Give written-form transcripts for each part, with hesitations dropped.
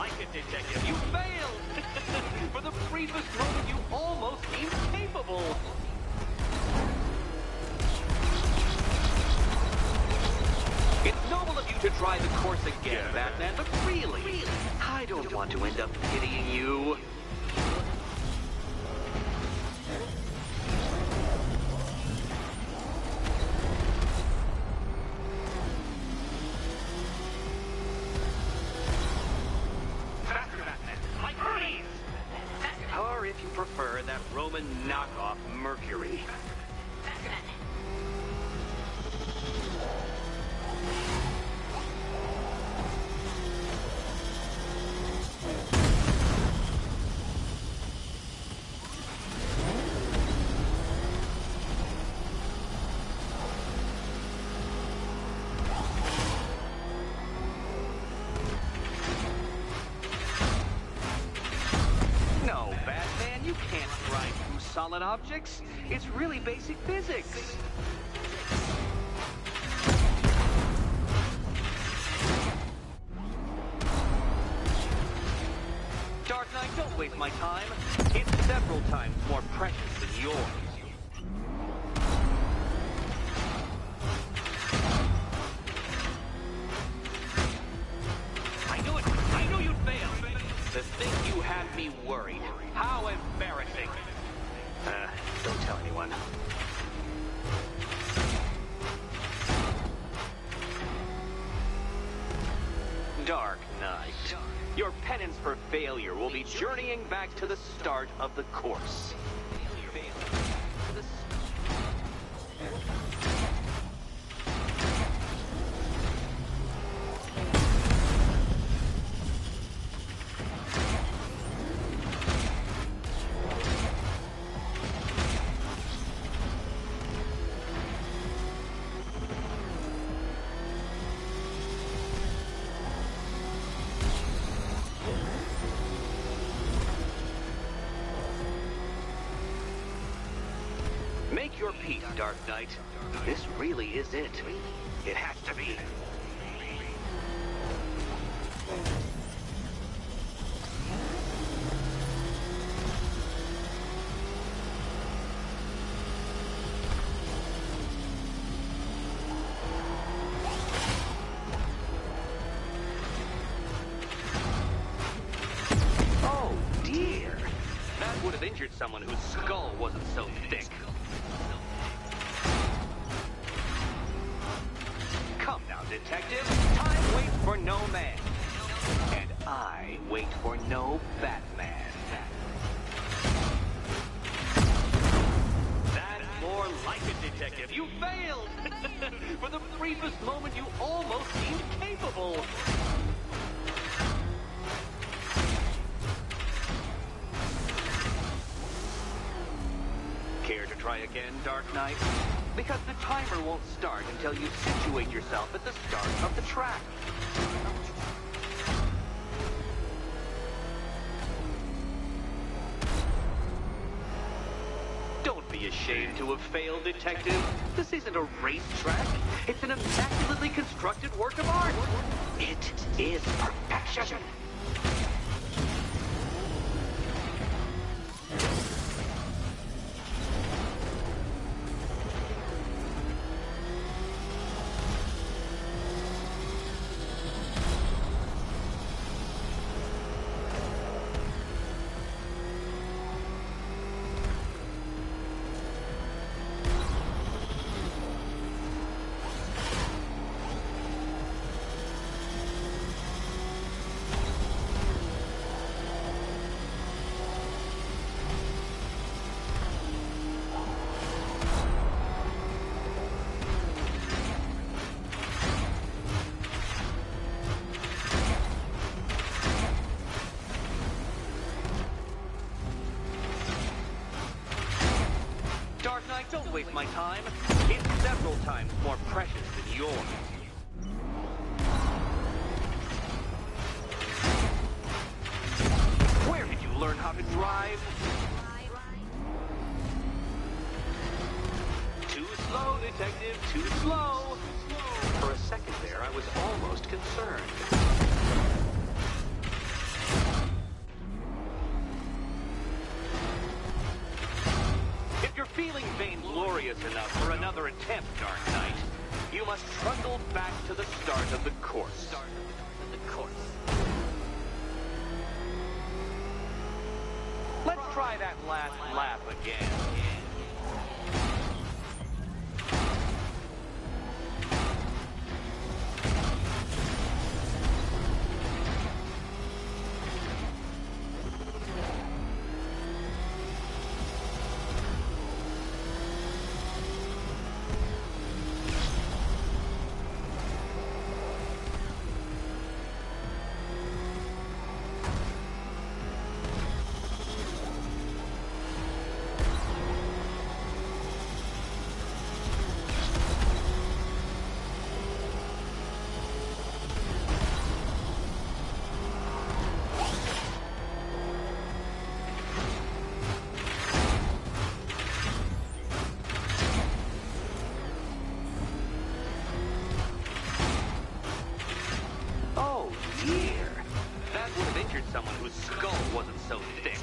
like it, Detective. You failed! For the briefest moment, you almost seemed capable. It's noble of you to try the course again, Batman, but really, I don't want to end up pitying you. Faster, Batman! Like Hermes! Or if you prefer, that Roman knockoff Mercury. No, Batman, you can't drive through solid objects. It's really basic physics. Dark Knight, don't waste my time. It's several times more precious than yours. I knew it! I knew you'd fail! To think you had me worried. How embarrassing. Don't tell anyone. Dark Knight. Your penance for failure will be journeying back to the start of the course. Make your peace, Dark Knight. This really is it. It has to be. Oh, dear. That would have injured someone whose skull wasn't so thick. Come now, Detective. Time waits for no man. And I wait for no Batman. That's more like it, Detective. You failed! For the briefest moment, you almost seemed capable. Care to try again, Dark Knight? Because the timer won't start until you situate yourself at the start of the track. Don't be ashamed to have failed, Detective. This isn't a racetrack. It's an immaculately constructed work of art. It is perfection. Dark Knight, don't waste my time. It's several times more precious than yours. Where did you learn how to drive? Too slow, Detective, too slow. For a second there, I was almost concerned. the start of the course. Let's try that last lap again. Someone whose skull wasn't so thick.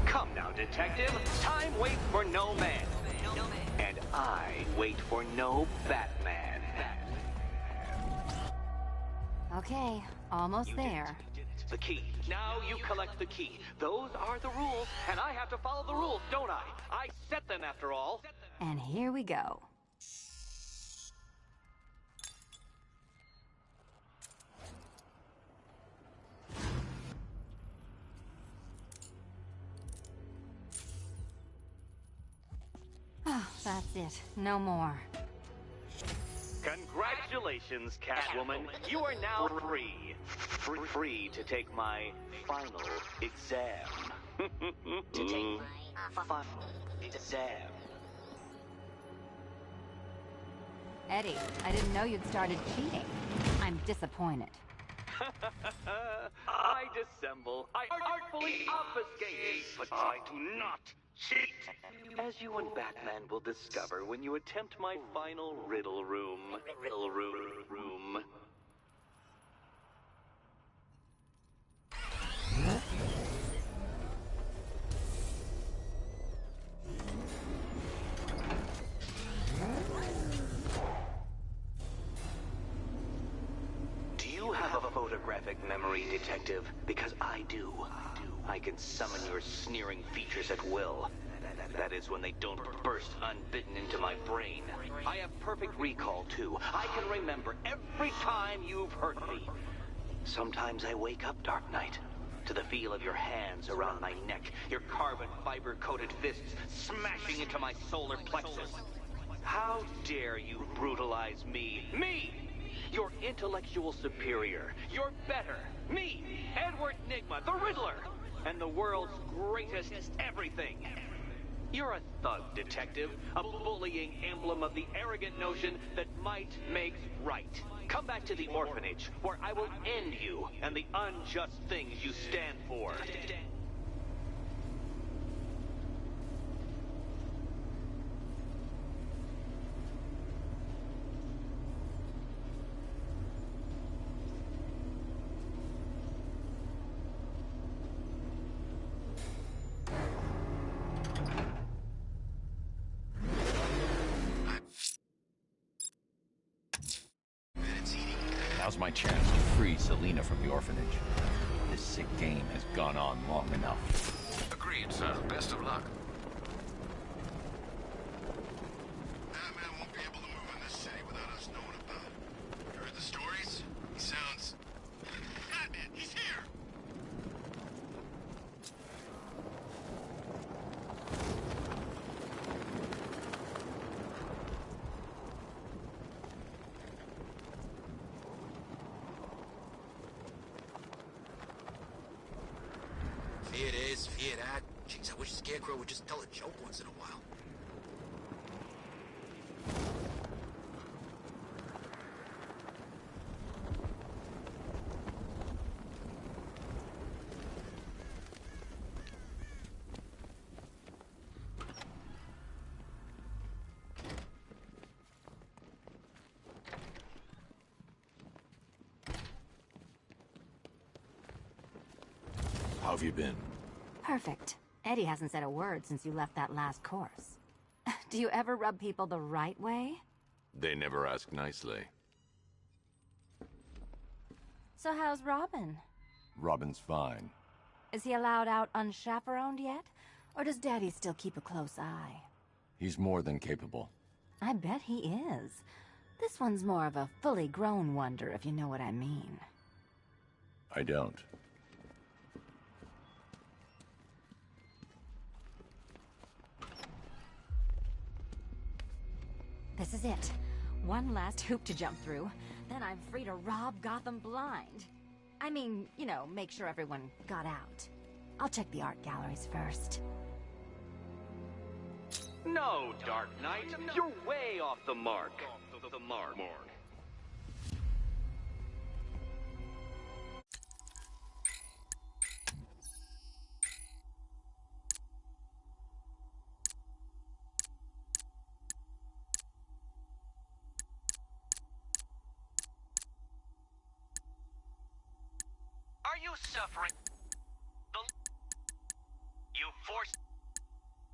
Come now, detective. Time waits for no man. And I wait for no Batman. Okay, almost there. The key. Now you collect the key. Those are the rules, and I have to follow the rules, don't I? I set them after all. And here we go. Oh, that's it. No more. Congratulations, Catwoman. You are now free. Free to take my final exam. To take my final exam. Eddie, I didn't know you'd started cheating. I'm disappointed. I dissemble. I artfully obfuscate. But I do not cheat. As you and Batman will discover when you attempt my final riddle room. Riddle room. Do you have a photographic memory, Detective? Because I do. I can summon your sneering features at will. That is when they don't burst unbidden into my brain. I have perfect recall, too. I can remember every time you've hurt me. Sometimes I wake up, Dark Knight, to the feel of your hands around my neck, your carbon fiber-coated fists smashing into my solar plexus. How dare you brutalize me? Me! Your intellectual superior. You're better. Me, Edward Nygma, the Riddler, and the world's greatest everything. You're a thug, Detective, a bullying emblem of the arrogant notion that might makes right. Come back to the orphanage, where I will end you and the unjust things you stand for. Now's my chance to free Selina from the orphanage. This sick game has gone on long enough. Agreed, sir. Best of luck. Batman won't be able to move in this city without us knowing about it. You heard the stories? He sounds... Batman, he's here! Fear this, fear that. Jeez, I wish Scarecrow would just tell a joke once in a while. How have you been? Perfect. Eddie hasn't said a word since you left that last course. Do you ever rub people the right way? They never ask nicely. So how's Robin? Robin's fine. Is he allowed out unchaperoned yet? Or does Daddy still keep a close eye? He's more than capable. I bet he is. This one's more of a fully grown wonder, if you know what I mean. I don't. This is it. One last hoop to jump through. Then I'm free to rob Gotham blind. I mean, you know, make sure everyone got out. I'll check the art galleries first. No, Dark Knight, you're way off the mark. The mark. Are you suffering?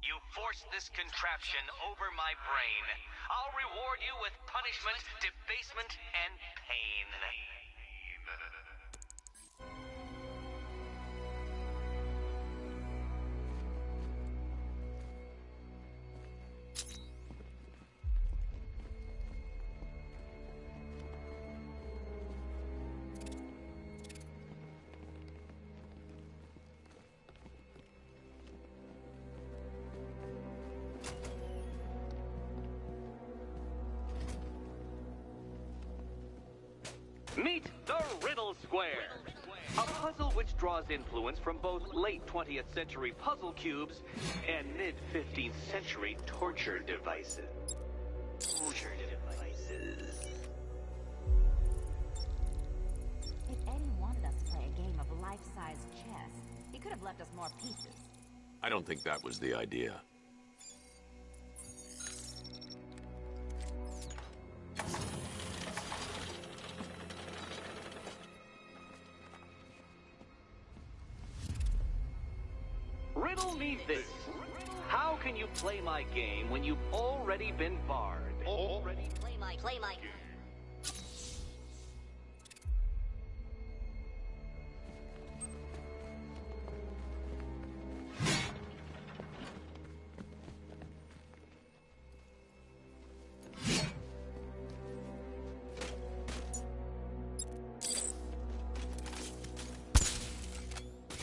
You forced this contraption over my brain. I'll reward you with punishment, debasement, and pain. Meet the Riddle Square, a puzzle which draws influence from both late 20th century puzzle cubes and mid 15th century torture devices. If Eddie wanted us to play a game of life-size chess, he could have left us more pieces. I don't think that was the idea. Riddle me this. How can you play my game when you've already been barred? Play my game.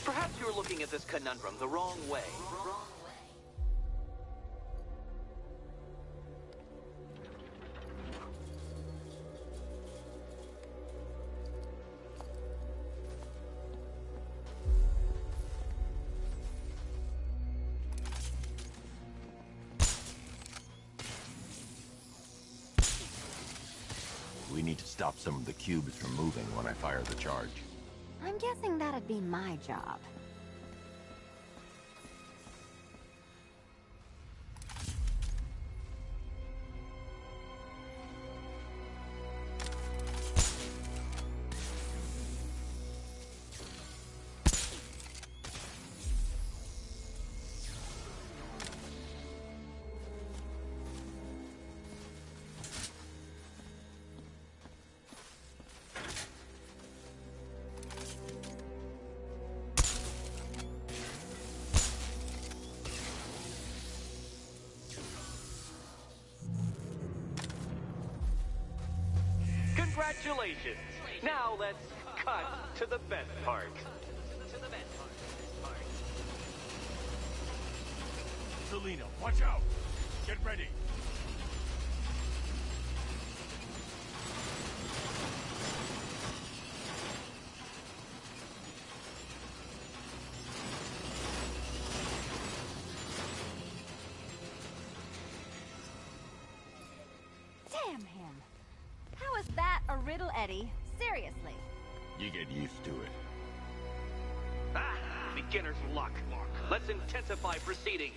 Perhaps you're looking at this conundrum the wrong way. We need to stop some of the cubes from moving when I fire the charge. I'm guessing that'd be my job. Congratulations! Now let's cut to the best part. Selina, watch out! Get ready! Damn him! How is that a riddle, Eddie? Seriously. You get used to it. Ah, beginner's luck. Let's intensify proceedings.